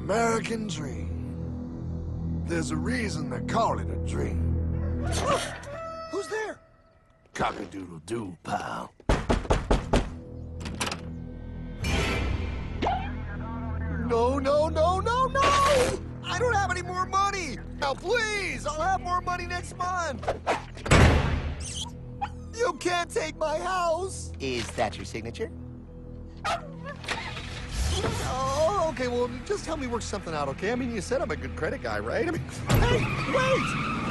American dream. There's a reason they call it a dream. Who's there? Cock-a-doodle-doo, pal. No, no, no, no, no! I don't have any more money! Now, please, I'll have more money next month! You can't take my house! Is that your signature? Oh, okay, well, just help me work something out, okay? I mean, you said I'm a good credit guy, right? I mean, hey, wait!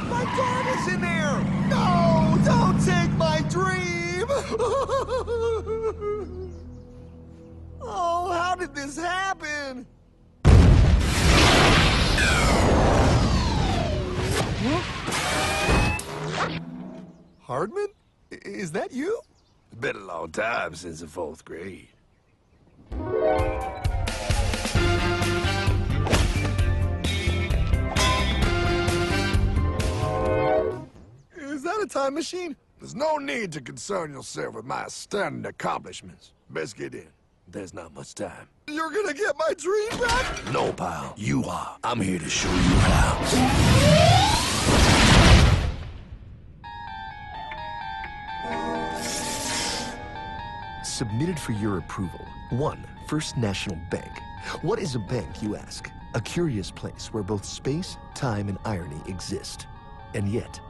My dad is in there! No, don't take my dream! Oh, how did this happen? Hardman? Is that you? It's been a long time since the 4th grade. Is that a time machine? There's no need to concern yourself with my astounding accomplishments. Best get in. There's not much time. You're gonna get my dream back? No, pal. You are. I'm here to show you how. Submitted for your approval. 1. First National Bank. What is a bank, you ask? A curious place where both space, time, and irony exist. And yet,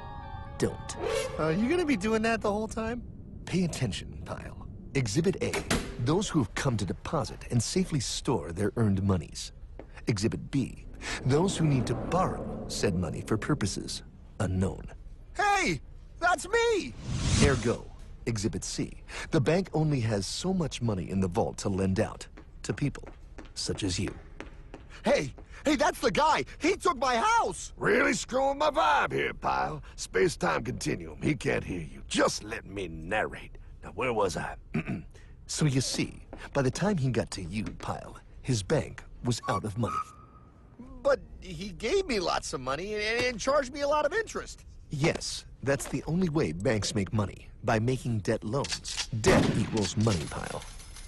don't. You gonna be doing that the whole time? Pay attention, pile. Exhibit A. Those who have come to deposit and safely store their earned monies. Exhibit B. Those who need to borrow said money for purposes unknown. Hey! That's me! Ergo. Exhibit C. The bank only has so much money in the vault to lend out to people such as you. Hey! Hey, that's the guy! He took my house! Really screwing my vibe here, pal. Space-time continuum. He can't hear you. Just let me narrate. Now, where was I? So you see, by the time he got to you, pile, his bank was out of money. But he gave me lots of money and charged me a lot of interest. Yes, that's the only way banks make money, by making debt loans. Debt equals money, pile.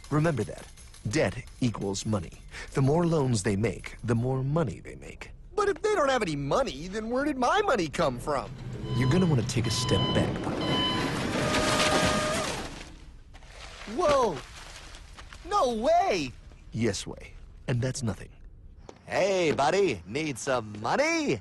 Remember that. Debt equals money. The more loans they make, the more money they make. But if they don't have any money, then where did my money come from? You're gonna want to take a step back, pile. Whoa! No way! Yes way. And that's nothing. Hey, buddy, need some money?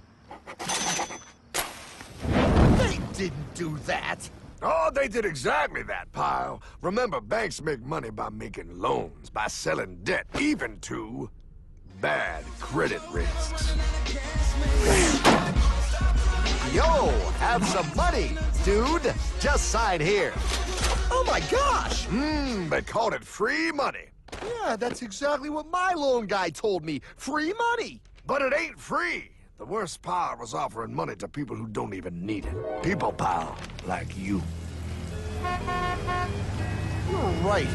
They didn't do that! Oh, they did exactly that, pal. Remember, banks make money by making loans, by selling debt, even to bad credit risks. Yo, have some money, dude. Just sign here. Oh my gosh! They called it free money. Yeah, that's exactly what my loan guy told me. Free money! But it ain't free. The worst part was offering money to people who don't even need it. People, pal, like you. You're right.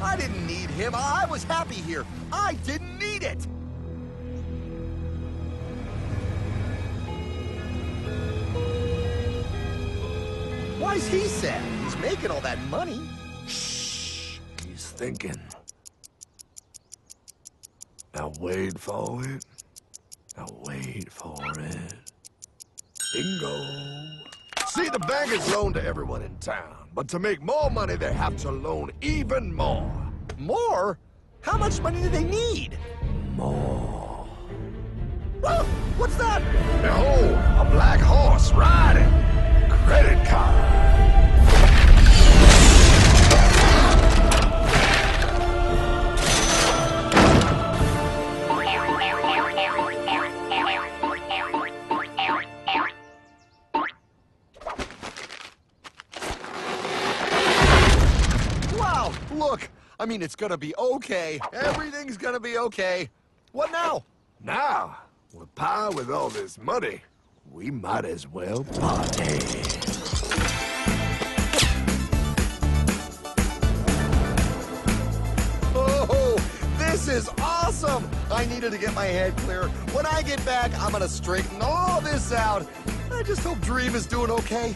I didn't need him. I was happy here. I didn't need it. Why's he sad? He's making all that money. Shh. He's thinking. Now wait for it. Now wait for it. Bingo. See, the bankers loan to everyone in town, but to make more money, they have to loan even more. More? How much money do they need? More. Oh, what's that? Behold, a black horse riding. Credit card. Look, I mean, it's gonna be okay. Everything's gonna be okay. What now? Now, with pie with all this money, we might as well party. Oh, this is awesome! I needed to get my head clear. When I get back, I'm gonna straighten all this out. I just hope Dream is doing okay.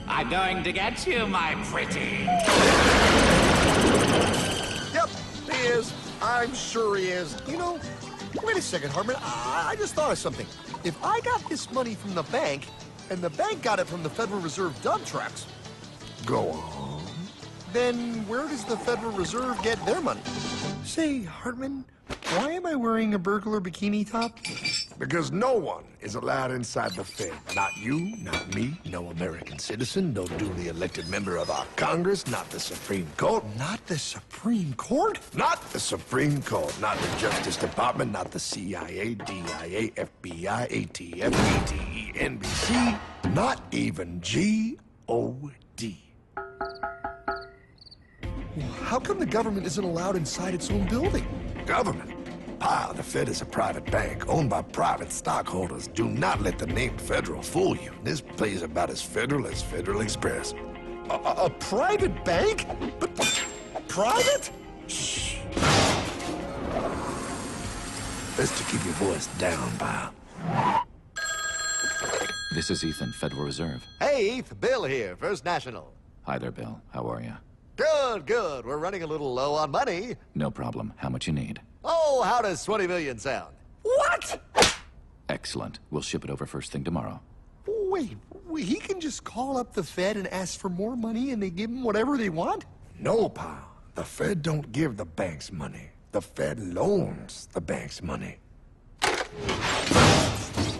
I'm going to get you, my pretty. is. I'm sure he is. You know, wait a second, Hartman. I just thought of something. If I got this money from the bank, and the bank got it from the Federal Reserve dump trucks, Go on. then where does the Federal Reserve get their money? Say, Hartman, why am I wearing a burglar bikini top? Because no one is allowed inside the Fed. Not you, not me, no American citizen, no duly elected member of our Congress, not the Supreme Court. Not the Supreme Court? Not the Supreme Court, not the Justice Department, not the CIA, DIA, FBI, ATF, ATE, NBC, not even G.O.D. How come the government isn't allowed inside its own building? Government? Pile, the Fed is a private bank owned by private stockholders. Do not let the name Federal fool you. This place is about as federal as Federal Express. A private bank? But private? Shh. Best to keep your voice down, pal. This is Ethan, Federal Reserve. Hey, Eth, Bill here, First National. Hi there, Bill. How are you? Good, good. We're running a little low on money. No problem. How much you need? Oh, how does 20 million sound? What? Excellent. We'll ship it over first thing tomorrow. Wait, he can just call up the Fed and ask for more money and they give him whatever they want? No, pal. The Fed don't give the banks money. The Fed loans the banks money.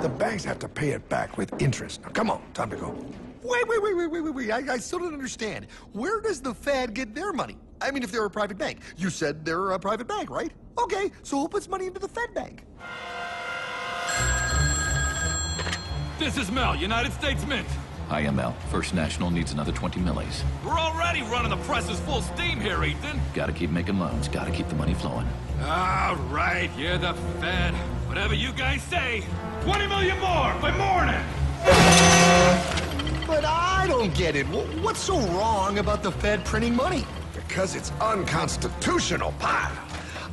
The banks have to pay it back with interest. Now, come on, time to go. Wait. I still don't understand. Where does the Fed get their money? I mean, if they're a private bank. You said they're a private bank, right? Okay, so who puts money into the Fed bank? This is Mel, United States Mint. Hi, ML. First National needs another 20 millis. We're already running the presses full steam here, Ethan. Gotta keep making loans. Gotta keep the money flowing. All right, you're the Fed. Whatever you guys say. 20 million more by morning. But I don't get it. What's so wrong about the Fed printing money? Because it's unconstitutional, pal.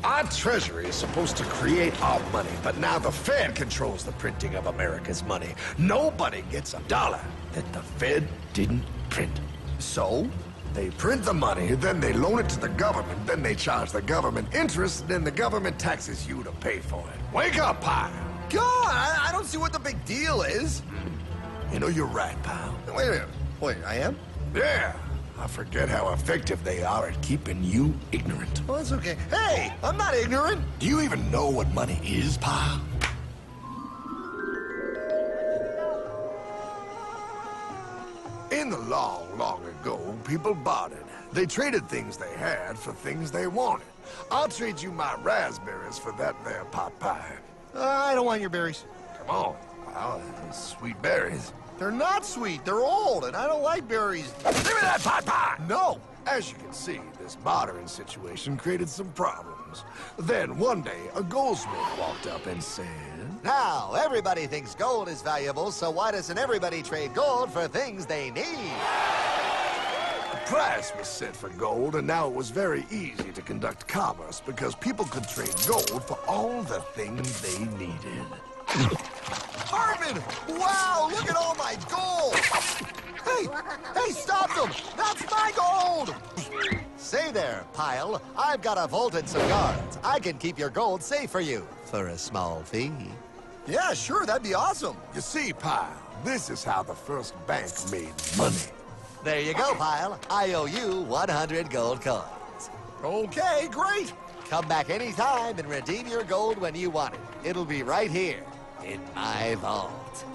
Our Treasury is supposed to create our money, but now the Fed controls the printing of America's money. Nobody gets a dollar that the Fed didn't print. So? They print the money, then they loan it to the government, then they charge the government interest, then the government taxes you to pay for it. Wake up, pal. God, I don't see what the big deal is. You know, you're right, pal. Wait a minute. Wait, I am? Yeah. I forget how effective they are at keeping you ignorant. Well, that's okay. Hey, I'm not ignorant. Do you even know what money is, pal? In the long, long ago, people bartered. They traded things they had for things they wanted. I'll trade you my raspberries for that there pot pie. I don't want your berries. Come on, pal. Sweet berries. They're not sweet. They're old, and I don't like berries. Give me that pot pie! No. As you can see, this bartering situation created some problems. Then, one day, a goldsmith walked up and said... Now, everybody thinks gold is valuable, so why doesn't everybody trade gold for things they need? A price was set for gold, and now it was very easy to conduct commerce because people could trade gold for all the things they needed. Hartman! Wow, look at all my gold! Hey, stop them! That's my gold! Say there, Pile. I've got a vault and some guards. I can keep your gold safe for you for a small fee. Yeah, sure, that'd be awesome. You see, pal, this is how the first bank made money. There you go, Pile. I owe you 100 gold coins. Okay, great. Come back anytime and redeem your gold when you want it. It'll be right here in my vault.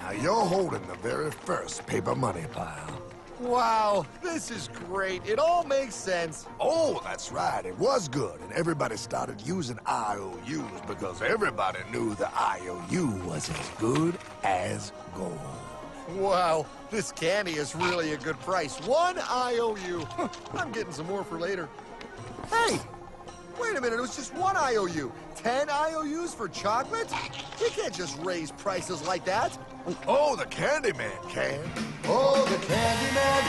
Now you're holding the very first paper money, pal. Wow, this is great. It all makes sense. Oh, that's right. It was good, and everybody started using IOUs because everybody knew the IOU was as good as gold. Wow, this candy is really a good price. 1 IOU. I'm getting some more for later. Hey, wait a minute. It was just 1 IOU. 10 IOUs for chocolate? You can't just raise prices like that. Oh, the Candyman can. Oh, the Candyman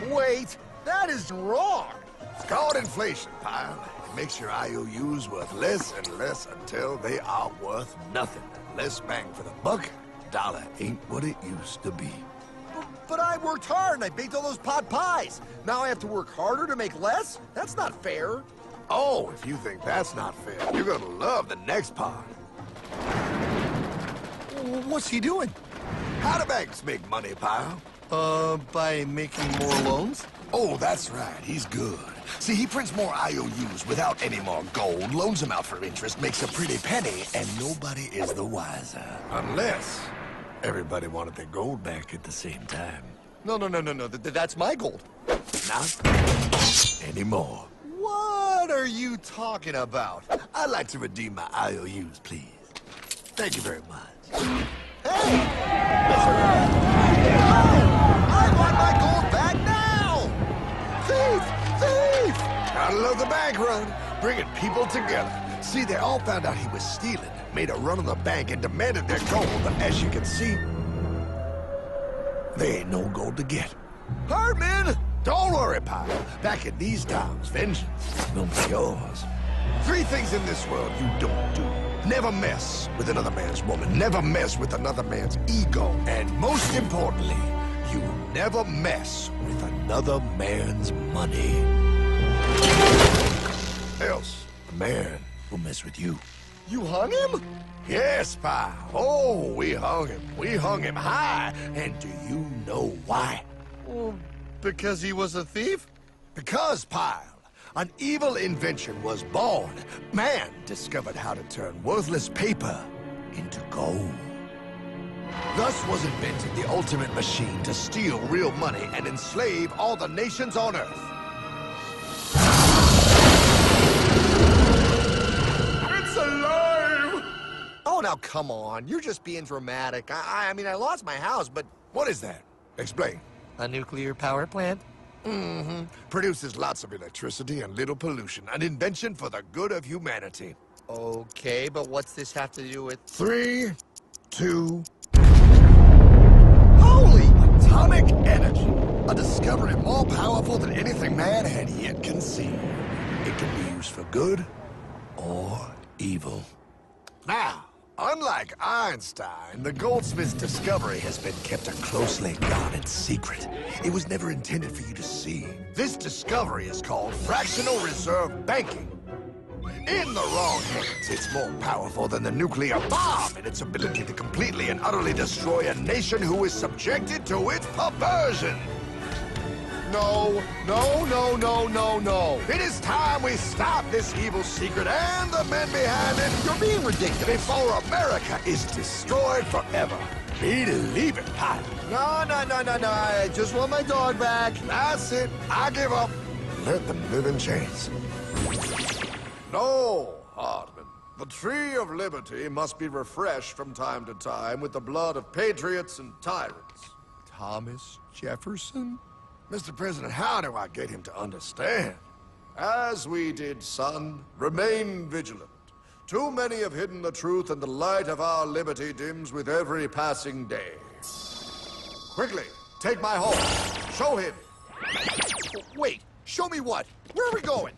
can. Wait, that is wrong. It's called inflation, pal. It makes your IOUs worth less and less until they are worth nothing. Less bang for the buck. Dollar ain't what it used to be. But I worked hard and I baked all those pot pies. Now I have to work harder to make less? That's not fair. Oh, if you think that's not fair, you're gonna love the next part. What's he doing? How do banks make money, pal? By making more loans? Oh, that's right. He's good. See, he prints more IOUs without any more gold, loans them out for interest, makes a pretty penny, and nobody is the wiser. Unless everybody wanted their gold back at the same time. No. That's my gold. Not anymore. What are you talking about? I'd like to redeem my IOUs, please. Thank you very much. Hey! I want my gold back now! Thief! Gotta love the bank run, bringing people together. See, they all found out he was stealing, made a run on the bank, and demanded their gold. But as you can see, there ain't no gold to get. Hardman! Don't worry, pal. Back in these times, vengeance will be yours. 3 things in this world you don't do. Never mess with another man's woman. Never mess with another man's ego. And most importantly, you never mess with another man's money. Else, the man will mess with you. You hung him? Yes, pal. Oh, we hung him. We hung him high. And do you know why? Well, because he was a thief? Because, pal, an evil invention was born. Man discovered how to turn worthless paper into gold. Thus was invented the ultimate machine to steal real money and enslave all the nations on Earth. It's alive! Oh, now come on. You're just being dramatic. I mean, I lost my house, but... What is that? Explain. A nuclear power plant? Mm-hmm. Produces lots of electricity and little pollution. An invention for the good of humanity. Okay, but what's this have to do with... 3, 2... Holy! Atomic energy. A discovery more powerful than anything man had yet conceived. It can be used for good or evil. Now, unlike Einstein, the goldsmith's discovery has been kept a closely guarded secret. It was never intended for you to see. This discovery is called fractional reserve banking. In the wrong hands, it's more powerful than the nuclear bomb in its ability to completely and utterly destroy a nation who is subjected to its perversion. No. It is time we stop this evil secret and the men behind it. You're being ridiculous. Before America is destroyed forever. Believe it, Pop. No. I just want my dog back. That's it. I give up. Let them live in chains. No, Hardman. The tree of liberty must be refreshed from time to time with the blood of patriots and tyrants. Thomas Jefferson? Mr. President, how do I get him to understand? As we did, son, remain vigilant. Too many have hidden the truth, and the light of our liberty dims with every passing day. Quickly, take my horse. Show him. Wait, show me what? Where are we going?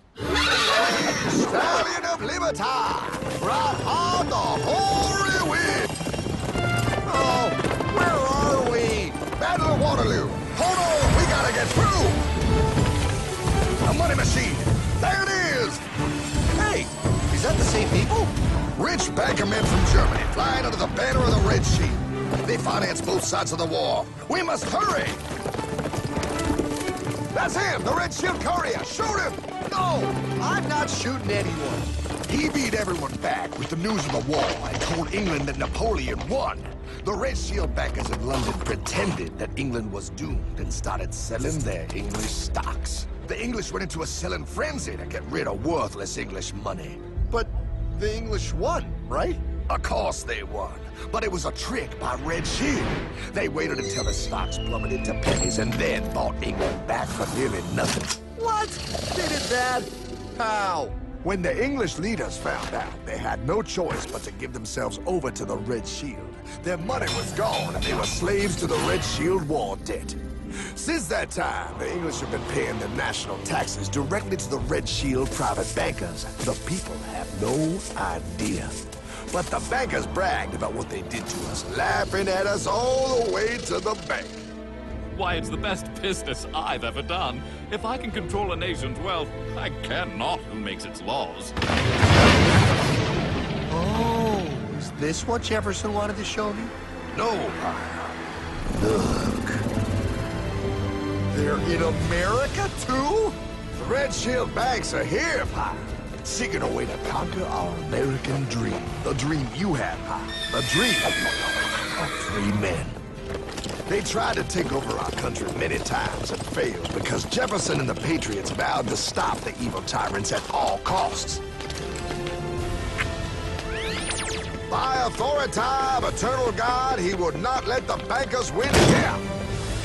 Stallion of Liberty! Right on the hoary wind! Oh, where are we? Battle of Waterloo! Hold on, we gotta get through! A money machine! There it is! Hey, is that the same people? Rich banker men from Germany flying under the banner of the Red Shield. They finance both sides of the war. We must hurry! That's him, the Red Shield courier! Shoot him! No, I'm not shooting anyone. He beat everyone back with the news of the war and told England that Napoleon won. The Red Shield bankers in London pretended that England was doomed and started selling their English stocks. The English went into a selling frenzy to get rid of worthless English money. But the English won, right? Of course they won, but it was a trick by Red Shield. They waited until the stocks plummeted to pennies and then bought England back for nearly nothing. What? They did that? How? When the English leaders found out, they had no choice but to give themselves over to the Red Shield. Their money was gone, and they were slaves to the Red Shield war debt. Since that time, the English have been paying their national taxes directly to the Red Shield private bankers. The people have no idea. But the bankers bragged about what they did to us, laughing at us all the way to the bank. Why, it's the best business I've ever done. If I can control a nation's wealth, I care not who makes its laws. Oh, is this what Jefferson wanted to show me? No, Pyle. Look. They're in America, too? The Red Shield banks are here, Pyle. Seeking a way to conquer our American dream. The dream you have, Pyle. The dream of free men. They tried to take over our country many times and failed because Jefferson and the Patriots vowed to stop the evil tyrants at all costs. By authority of eternal God, he would not let the bankers win again.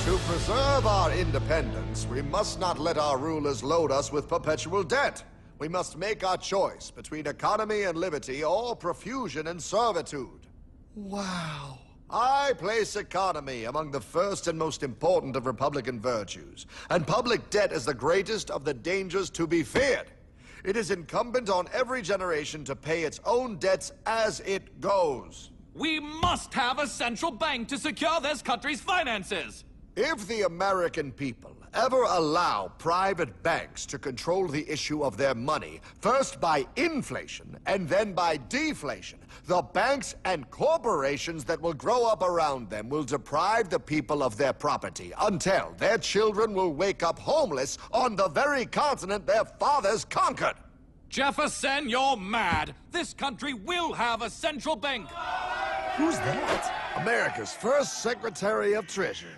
To preserve our independence, we must not let our rulers load us with perpetual debt. We must make our choice between economy and liberty or profusion and servitude. Wow. I place economy among the first and most important of Republican virtues, and public debt is the greatest of the dangers to be feared. It is incumbent on every generation to pay its own debts as it goes. We must have a central bank to secure this country's finances. If the American people ever allow private banks to control the issue of their money, first by inflation and then by deflation, the banks and corporations that will grow up around them will deprive the people of their property until their children will wake up homeless on the very continent their fathers conquered. Jefferson, you're mad. This country will have a central bank. Who's that? America's first Secretary of Treasury.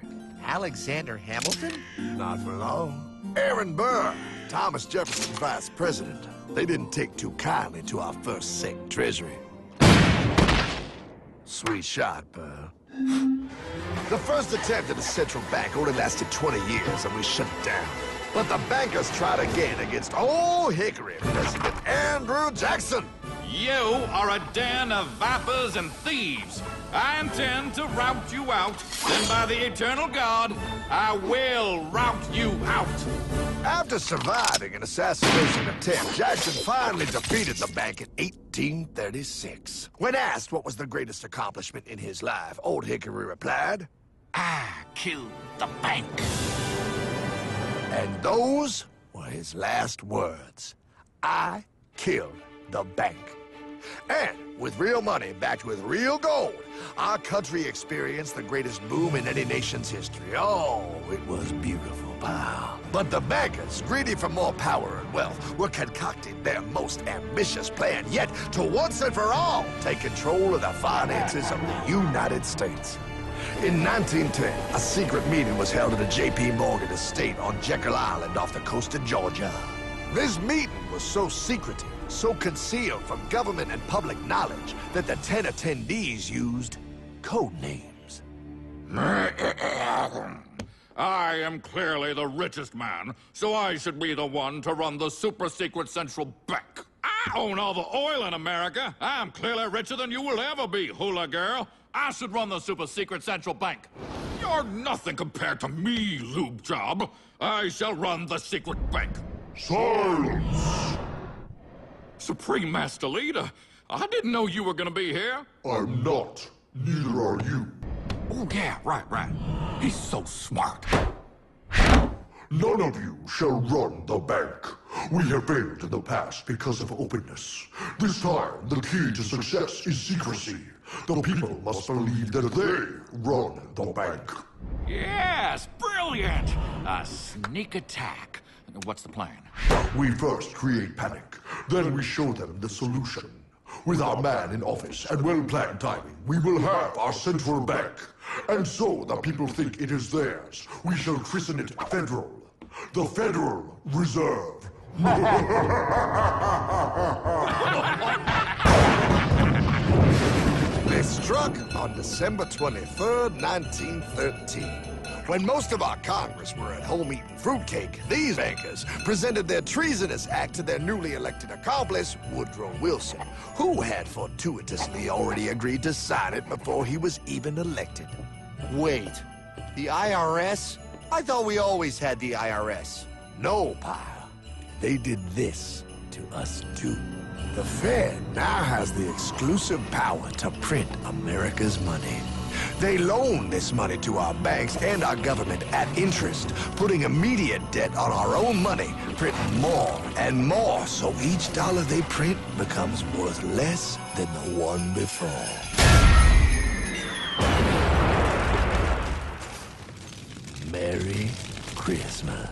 Alexander Hamilton? Not for long. Aaron Burr, Thomas Jefferson's vice president. They didn't take too kindly to our first Sec Treasury. Sweet shot, Burr. The first attempt at a central bank only lasted 20 years and we shut it down. But the bankers tried again against Old Hickory President Andrew Jackson. You are a den of vipers and thieves. I intend to rout you out. Then by the eternal God, I will rout you out. After surviving an assassination attempt, Jackson finally defeated the bank in 1836. When asked what was the greatest accomplishment in his life, Old Hickory replied, I killed the bank. and those were his last words. I killed the bank. And with real money backed with real gold, our country experienced the greatest boom in any nation's history. Oh, it was beautiful, pal. But the bankers, greedy for more power and wealth, were concocting their most ambitious plan yet to once and for all take control of the finances of the United States. In 1910, a secret meeting was held at a J.P. Morgan estate on Jekyll Island off the coast of Georgia. This meeting was so secretive, so concealed from government and public knowledge that the 10 attendees used code names. I am clearly the richest man, so I should be the one to run the super-secret central bank. I own all the oil in America. I'm clearly richer than you will ever be, hula girl. I should run the super-secret central bank. You're nothing compared to me, lube job. I shall run the secret bank. Silence! Supreme Master Leader, I didn't know you were gonna be here. I'm not. Neither are you. Oh, yeah, right. He's so smart. None of you shall run the bank. We have failed in the past because of openness. This time, the key to success is secrecy. The people must believe that they run the bank. Yes, brilliant! A sneak attack. What's the plan? We first create panic, then we show them the solution. With our man in office and well-planned timing, we will have our central bank. And so the people think it is theirs. We shall christen it Federal. The Federal Reserve. They struck on December 23rd, 1913. When most of our Congress were at home eating fruitcake, these bankers presented their treasonous act to their newly elected accomplice, Woodrow Wilson, who had fortuitously already agreed to sign it before he was even elected. Wait, the IRS? I thought we always had the IRS. No, pal. They did this to us too. The Fed now has the exclusive power to print America's money. They loan this money to our banks and our government at interest, putting immediate debt on our own money, printing more and more, so each dollar they print becomes worth less than the one before. Merry Christmas.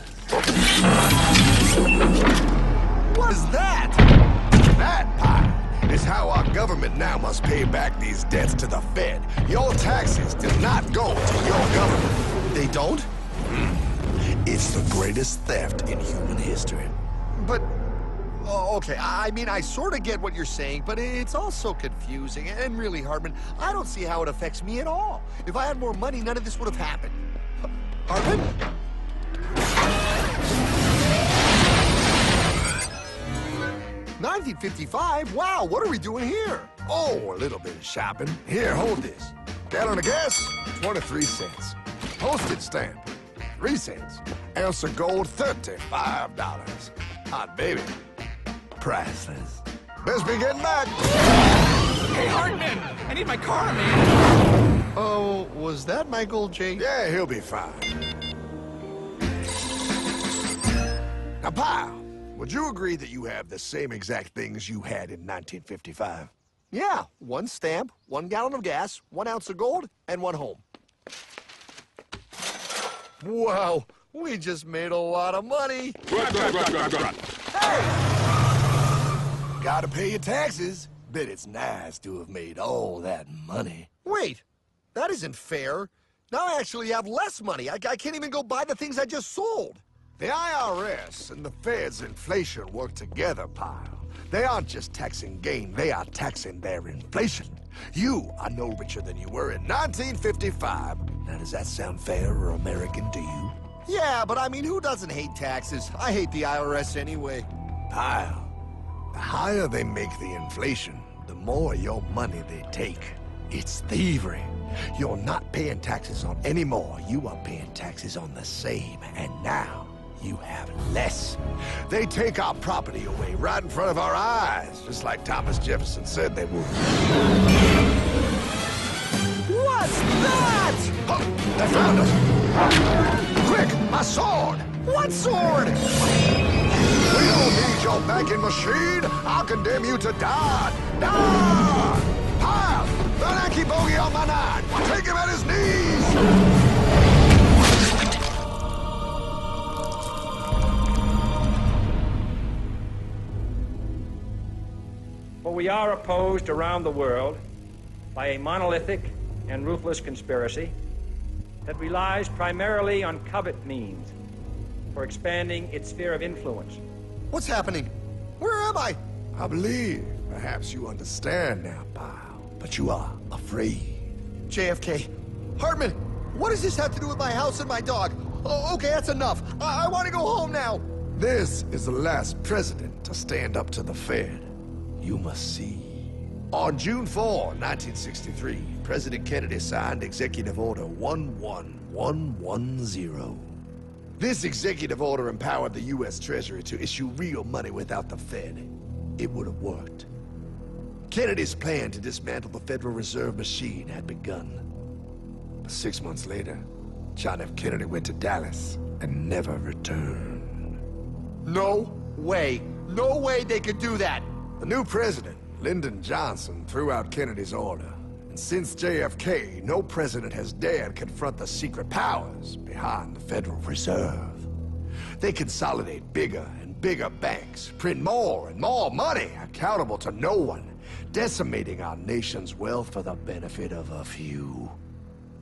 What is that? That, Pie, is how our government now must pay back these debts to the Fed. Your taxes do not go to your government. They don't? It's the greatest theft in human history. But, oh, okay, I mean, I sort of get what you're saying, but it's also confusing. And really, Hartman, I don't see how it affects me at all. If I had more money, none of this would have happened. Hartman? 1955? Wow, what are we doing here? Oh, a little bit of shopping. Here, hold this. Gallon of gas, 23 cents. Postage stamp, 3 cents. Ounce of gold, $35. Hot baby, priceless. Best be getting back. Hey, Hartman! I need my car, man! Oh, was that Michael J? Yeah, he'll be fine. Now, pal, would you agree that you have the same exact things you had in 1955? Yeah, 1 stamp, 1 gallon of gas, 1 ounce of gold, and 1 home. Wow, we just made a lot of money. Gotta pay your taxes. Bet it's nice to have made all that money. Wait, that isn't fair. Now I actually have less money. I can't even go buy the things I just sold. The IRS and the Fed's inflation work together, pal. They aren't just taxing gain, they are taxing their inflation. You are no richer than you were in 1955. Now, does that sound fair or American to you? Yeah, but I mean, who doesn't hate taxes? I hate the IRS anyway. Pal, the higher they make the inflation, the more your money they take. It's thievery. You're not paying taxes on any more. You are paying taxes on the same. And now, you have less. They take our property away right in front of our eyes, just like Thomas Jefferson said they would. What's that? Oh, they found us! Quick, my sword! What sword? We don't need your banking machine! I'll condemn you to die! Die! Pile! The lanky bogey on my 9! Take him at his knees! For we are opposed around the world by a monolithic and ruthless conspiracy that relies primarily on covert means for expanding its sphere of influence. What's happening? Where am I? I believe perhaps you understand now, pal, but you are afraid. JFK. Hartman, what does this have to do with my house and my dog? Oh, okay, that's enough. I want to go home now. This is the last president to stand up to the Fed. You must see. On June 4, 1963, President Kennedy signed Executive Order 11110. This executive order empowered the U.S. Treasury to issue real money without the Fed. It would have worked. Kennedy's plan to dismantle the Federal Reserve machine had begun. But 6 months later, John F. Kennedy went to Dallas and never returned. No way. No way they could do that. The new president, Lyndon Johnson, threw out Kennedy's order. And since JFK, no president has dared confront the secret powers behind the Federal Reserve. They consolidate bigger and bigger banks, print more and more money, accountable to no one, decimating our nation's wealth for the benefit of a few.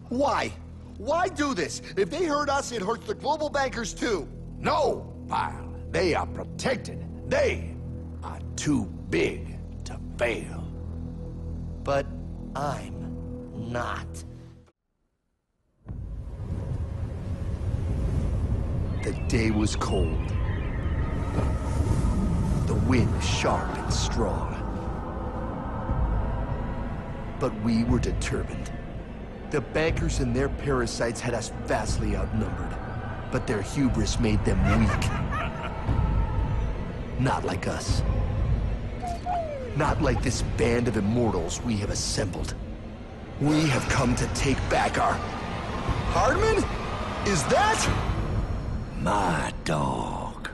Why? Why do this? If they hurt us, it hurts the global bankers too. No, pal. They are protected. They are too big to fail. But I'm not. The day was cold. The wind sharp and strong. But we were determined. The bankers and their parasites had us vastly outnumbered, but their hubris made them weak. Not like us. Not like this band of immortals we have assembled. We have come to take back our... Hardman? Is that? my dog.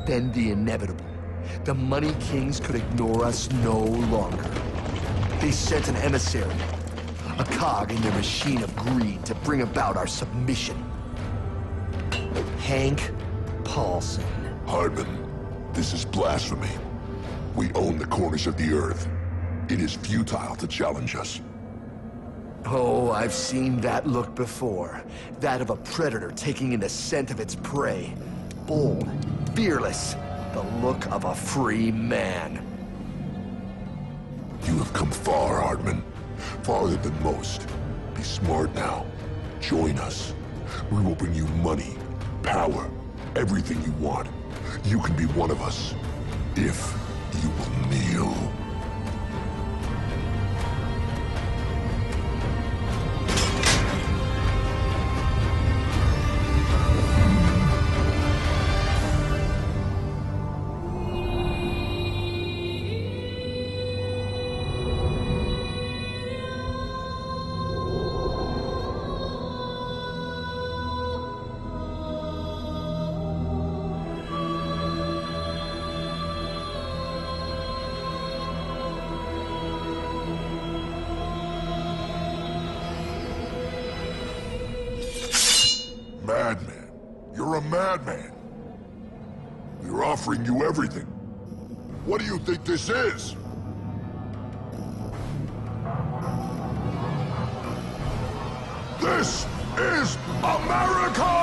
Then the inevitable. The Money Kings could ignore us no longer. They sent an emissary, a cog in their machine of greed to bring about our submission. Hank Paulson. Hardman, this is blasphemy. We own the corners of the earth. It is futile to challenge us. Oh, I've seen that look before. That of a predator taking in the scent of its prey. Bold, fearless, the look of a free man. You have come far, Hardman. Farther than most. Be smart now. Join us. We will bring you money, power, everything you want. You can be one of us, if you will kneel. Madman. You're a madman. We're offering you everything. What do you think this is? This is America!